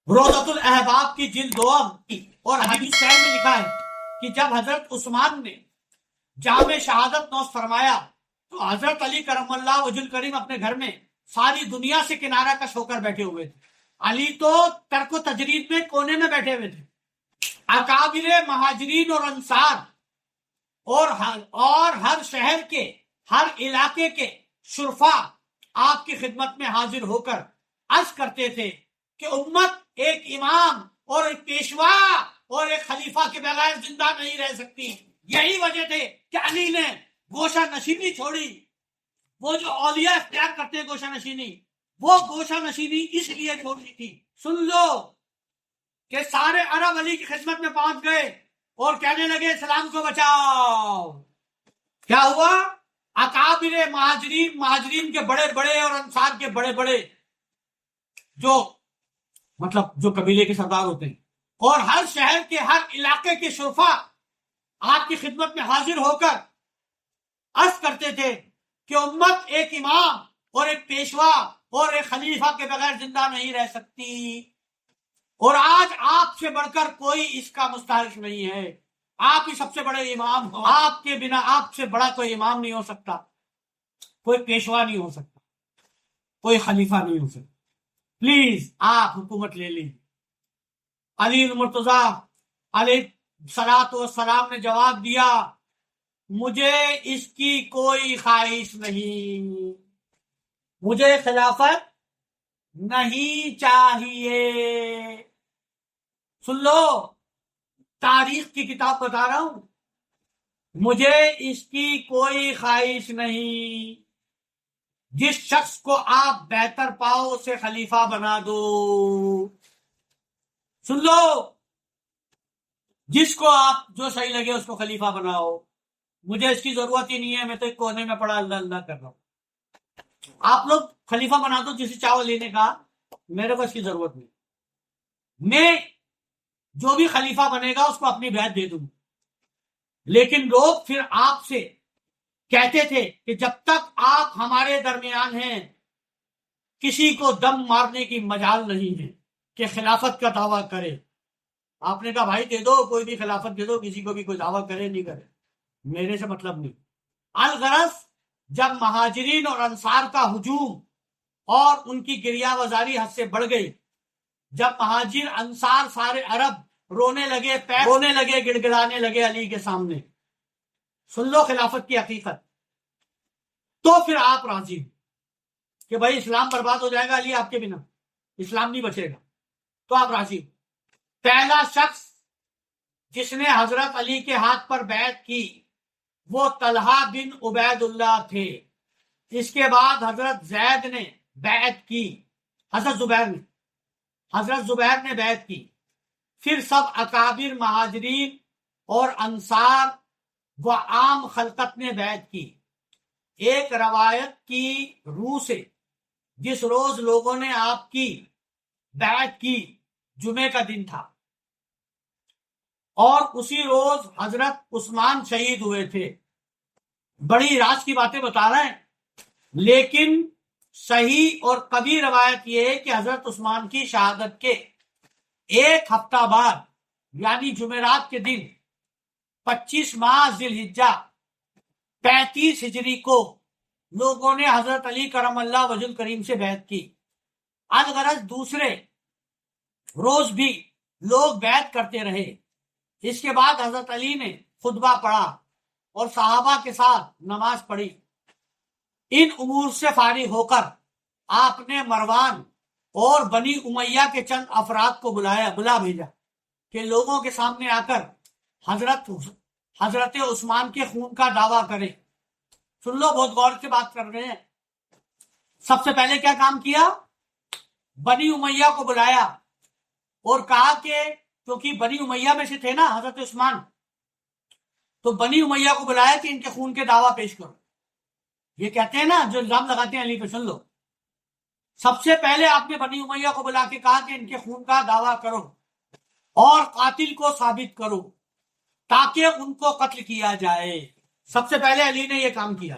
روضۃ الاحباب کی جلد دوم اور حدیث شہر میں لکھا ہے کہ جب حضرت عثمان نے جام شہادت نوش فرمایا تو حضرت علی کرم اللہ وجہ کریم اپنے گھر میں ساری دنیا سے کنارہ کش ہو کر بیٹھے ہوئے تھے۔ علی تو ترک و تجرید میں کونے میں بیٹھے ہوئے تھے۔ اکابر مہاجرین اور انصار اور ہر شہر کے ہر علاقے کے شرفا آپ کی خدمت میں حاضر ہو کر عرض کرتے تھے کہ امت ایک امام اور ایک پیشوا اور ایک خلیفہ کے بغیر زندہ نہیں رہ سکتی۔ یہی وجہ تھے کہ علی نے گوشہ نشینی چھوڑی۔ وہ جو اولیاء اختیار کرتے ہیں گوشہ نشینی، وہ گوشہ نشینی اس لیے چھوڑی تھی۔ سن لو کہ سارے عرب علی کی خدمت میں پہنچ گئے اور کہنے لگے اسلام کو بچاؤ۔ کیا ہوا؟ اکابر مہاجرین کے بڑے بڑے اور انصار کے بڑے بڑے جو قبیلے کے سردار ہوتے ہیں اور ہر شہر کے ہر علاقے کے شرفا آپ کی خدمت میں حاضر ہو کر عرض کرتے تھے کہ امت ایک امام اور ایک پیشوا اور ایک خلیفہ کے بغیر زندہ نہیں رہ سکتی، اور آج آپ سے بڑھ کر کوئی اس کا مستحق نہیں ہے۔ آپ ہی سب سے بڑے امام ہو، آپ کے بنا آپ سے بڑا کوئی امام نہیں ہو سکتا، کوئی پیشوا نہیں ہو سکتا، کوئی خلیفہ نہیں ہو سکتا۔ پلیز آپ حکومت لے لیں۔ علی المرتضیٰ علیہ الصلوۃ والسلام نے جواب دیا، مجھے اس کی کوئی خواہش نہیں، مجھے خلافت نہیں چاہیے۔ سن لو، تاریخ کی کتاب بتا رہا ہوں، مجھے اس کی کوئی خواہش نہیں۔ جس شخص کو آپ بہتر پاؤ اسے خلیفہ بنا دو۔ سن لو، جس کو آپ جو صحیح لگے اس کو خلیفہ بناؤ، مجھے اس کی ضرورت ہی نہیں ہے، میں تو ایک کونے میں پڑا اللہ اللہ کر رہا ہوں۔ آپ لوگ خلیفہ بنا دو جسے چاول لینے کا، میرے کو اس کی ضرورت نہیں۔ میں جو بھی خلیفہ بنے گا اس کو اپنی بیعت دے دوں۔ لیکن لوگ پھر آپ سے کہتے تھے کہ جب تک آپ ہمارے درمیان ہیں کسی کو دم مارنے کی مجال نہیں ہے کہ خلافت کا دعویٰ کرے۔ آپ نے کہا بھائی دے دو، کوئی بھی خلافت دے دو، کسی کو بھی کوئی دعویٰ کرے نہیں کرے، میرے سے مطلب نہیں۔ الغرض جب مہاجرین اور انصار کا ہجوم اور ان کی گریہ وزاری حد سے بڑھ گئی، جب مہاجر انصار سارے عرب رونے لگے گڑ گڑانے لگے علی کے سامنے، سن لو خلافت کی حقیقت، تو پھر آپ راضی کہ بھائی اسلام برباد ہو جائے گا علی آپ کے بنا، اسلام نہیں بچے گا، تو آپ راضی۔ پہلا شخص جس نے حضرت علی کے ہاتھ پر بیعت کی وہ طلحہ بن عبید اللہ تھے۔ اس کے بعد حضرت زید نے بیعت کی، حضرت زبیر نے بیعت کی، پھر سب اکابر مہاجرین اور انصار و عام خلقت نے بیعت کی۔ ایک روایت کی روح سے جس روز لوگوں نے آپ کی بیعت کی جمعے کا دن تھا، اور اسی روز حضرت عثمان شہید ہوئے تھے۔ بڑی راز کی باتیں بتا رہے ہیں، لیکن صحیح اور قوی روایت یہ ہے کہ حضرت عثمان کی شہادت کے ایک ہفتہ بعد یعنی جمعرات کے دن 25 ماہ ذی الحجہ 35 ہجری کو لوگوں نے حضرت علی کرم اللہ وجہ الکریم سے بیعت کی۔ الغرض دوسرے روز بھی لوگ بیعت کرتے رہے۔ اس کے بعد حضرت علی نے خطبہ پڑھا اور صحابہ کے ساتھ نماز پڑھی۔ ان امور سے فارغ ہو کر آپ نے مروان اور بنی امیہ کے چند افراد کو بلا بھیجا کہ لوگوں کے سامنے آ کر حضرت عثمان کے خون کا دعویٰ کریں۔ سن لو، بہت غور سے بات کر رہے ہیں۔ سب سے پہلے کیا کام کیا؟ بنی امیہ کو بلایا اور کہا کہ کیونکہ بنی امیہ میں سے تھے نا حضرت عثمان، تو بنی امیہ کو بلایا کہ ان کے خون کے دعویٰ پیش کرو۔ یہ کہتے ہیں نا جو الزام لگاتے ہیں علی پہ، سن لو، سب سے پہلے آپ نے بنی امیہ کو بلا کے کہا کہ ان کے خون کا دعویٰ کرو اور قاتل کو ثابت کرو تاکہ ان کو قتل کیا جائے۔ سب سے پہلے علی نے یہ کام کیا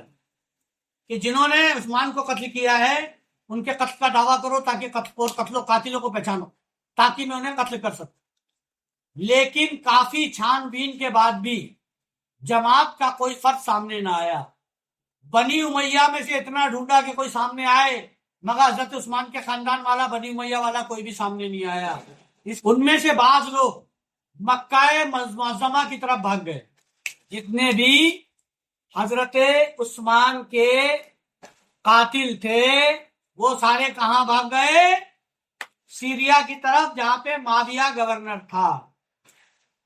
کہ جنہوں نے عثمان کو قتل کیا ہے ان کے قتل کا دعویٰ کرو تاکہ قتل و قاتلوں کو پہچانو۔ ताकि मैं उन्हें कत्ल कर सकूं। लेकिन काफी छानबीन के बाद भी जमात का कोई फर्द सामने ना आया। बनी उमैया में से इतना ढूंढा कि कोई सामने आए, मगर हजरत उस्मान के खानदान वाला, बनी उमैया वाला कोई भी सामने नहीं आया। उनमें से बाज लोग मक्का मुअज़्ज़मा की तरफ भाग गए। जितने भी हजरत उस्मान के कातिल थे वो सारे कहां भाग गए? सीरिया की तरफ, जहां पे माविया गवर्नर था।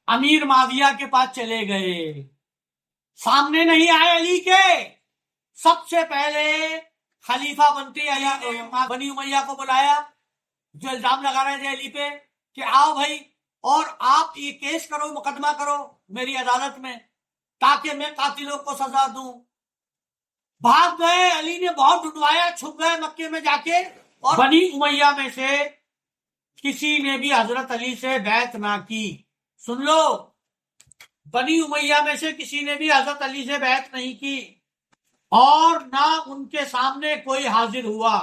अमीर माविया के पास चले गए, सामने नहीं आए अली के। सबसे पहले खलीफा बनते बनी उमैया को बुलाया, जो इल्जाम लगा रहे थे अली पे कि आओ भाई और आप ये केस करो, मुकदमा करो मेरी अदालत में, ताकि मैं कातिलों को सजा दूं। भाग गए, अली ने बहुत ढूंढवाया, छुप गए मक्के में जाके। और बनी उमैया में से किसी ने भी हजरत अली से बैत ना की। सुन लो, बनी उमैया में से किसी ने भी हजरत अली से बैत नहीं की, और ना उनके सामने कोई हाजिर हुआ।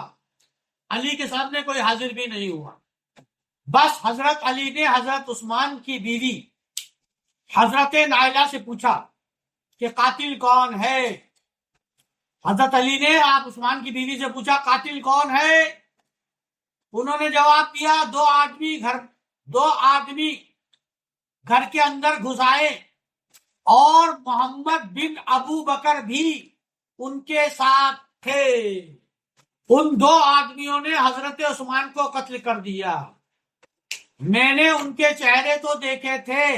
अली के सामने कोई हाजिर भी नहीं हुआ। बस हजरत अली ने हजरत उस्मान की बीवी हजरत नाइला से पूछा कि कातिल कौन है। हजरत अली ने आप उस्मान की बीवी से पूछा कातिल कौन है। उन्होंने जवाब दिया दो आदमी घर के अंदर घुस आए और मोहम्मद बिन अबू बकर भी उनके साथ थे। उन दो आदमियों ने हजरत उस्मान को कत्ल कर दिया। मैंने उनके चेहरे तो देखे थे,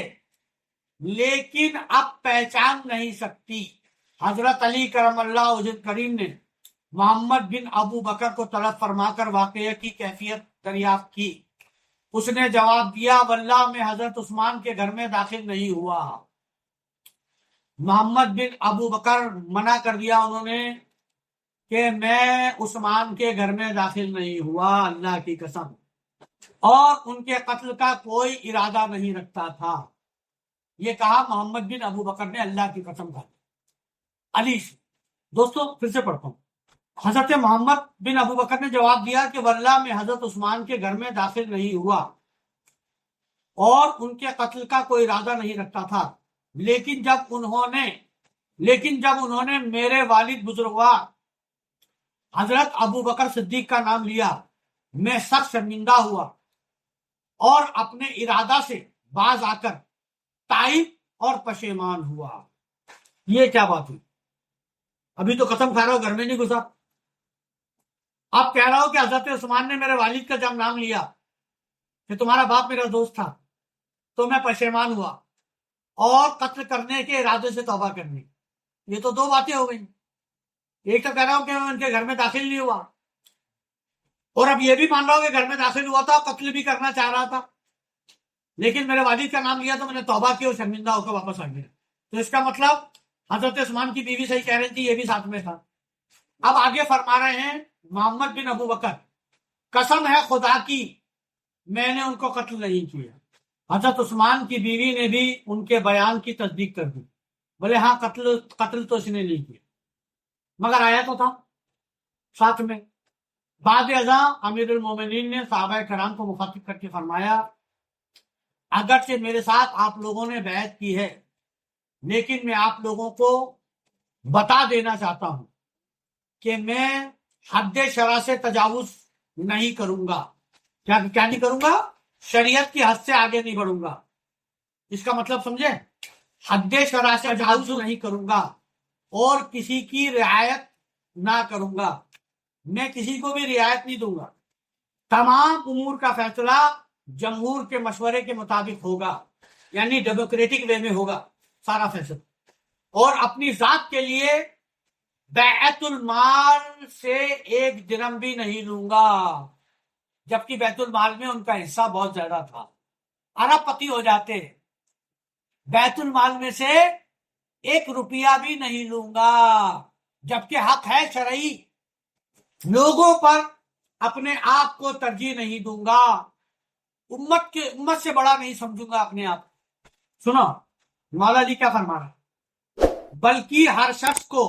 लेकिन अब पहचान नहीं सकती। हजरत अली करमल्लाहु वजह करीम ने मोहम्मद बिन अबू बकर को तलब फरमाकर वाकये की कैफियत दरियाफ्त की। उसने जवाब दिया वल्लाह मैं हजरत उस्मान के घर में दाखिल नहीं हुआ। मोहम्मद बिन अबू बकर मना कर दिया उन्होंने कि मैं उस्मान के घर में दाखिल नहीं हुआ, अल्लाह की कसम। और उनके कत्ल का कोई इरादा नहीं रखता था। ये कहा मोहम्मद बिन अबू बकर ने, अल्लाह की कसम खा अली से। दोस्तों फिर से पढ़ता हूं। हजरत मोहम्मद बिन अबू बकर ने जवाब दिया कि वल्लाह मैं हजरत उस्मान के घर में दाखिल नहीं हुआ और उनके कत्ल का कोई इरादा नहीं रखता था। लेकिन जब उन्होंने मेरे वालिद बुजुर्गवार हजरत अबू बकर सिद्दीक का नाम लिया, मैं सख्त शर्मिंदा हुआ और अपने इरादा से बाज आकर ताइब और पशेमान हुआ। ये क्या बात हुई? अभी तो कसम खा रहा हो, घर में नहीं घुसा। आप कह रहा हो कि हजरत उस्मान ने मेरे वालिद का जब नाम लिया कि तुम्हारा बाप मेरा दोस्त था, तो मैं पशेमान हुआ और कत्ल करने के इरादे से तौबा करनी। ये तो दो बातें हो गई। एक तो कह रहा हूं कि मैं उनके घर में दाखिल नहीं हुआ, और अब ये भी मान रहा हूं कि घर में दाखिल हुआ था, कत्ल भी करना चाह रहा था, लेकिन मेरे वालिद का नाम लिया तो मैंने तौबा की और शर्मिंदा होकर वापस आ गया। तो इसका मतलब हजरत उस्मान की बीवी सही कह रही थी, ये भी साथ में था। अब आगे फरमा रहे हैं मोहम्मद बिन अबू बकर, कसम है खुदा की मैंने उनको कत्ल नहीं किया। हजरत उस्मान की बीवी ने भी उनके बयान की तस्दीक कर दी। बोले हाँ कत्ल तो इसने नहीं किया, मगर आया तो था साथ में। बाद अज़ा अमीरुल मोमिनीन ने सहाबा कराम को मुखातिब करके फरमाया अगरचे मेरे साथ आप लोगों ने बैत की है, लेकिन मैं आप लोगों को बता देना चाहता हूं कि मैं हद शरा से तजावुज नहीं करूंगा। क्या नहीं करूंगा? शरीयत की हद से आगे नहीं बढ़ूंगा। इसका मतलब समझे? हद शरा से तजावुज नहीं करूंगा और किसी की रियायत ना करूंगा। मैं किसी को भी रियायत नहीं दूंगा। तमाम उमूर का फैसला जमहूर के मशवरे के मुताबिक होगा, यानी डेमोक्रेटिक वे में होगा सारा फैसला। और अपनी जात के लिए बैतुल माल से एक दिरहम भी नहीं लूंगा, जबकि बैतुल माल में उनका हिस्सा बहुत ज्यादा था, अरबपति हो जाते। बैतुल माल में से एक रुपया भी नहीं लूंगा, जबकि हक है शरई। लोगों पर अपने आप को तरजीह नहीं दूंगा, उम्मत से बड़ा नहीं समझूंगा अपने आप। सुनो मौला जी क्या फरमा रहा, बल्कि हर शख्स को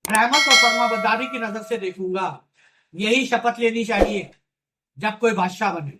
रहमत और फरमाबरदारी की नजर से देखूंगा। यही शपथ लेनी चाहिए जब कोई बादशाह बने।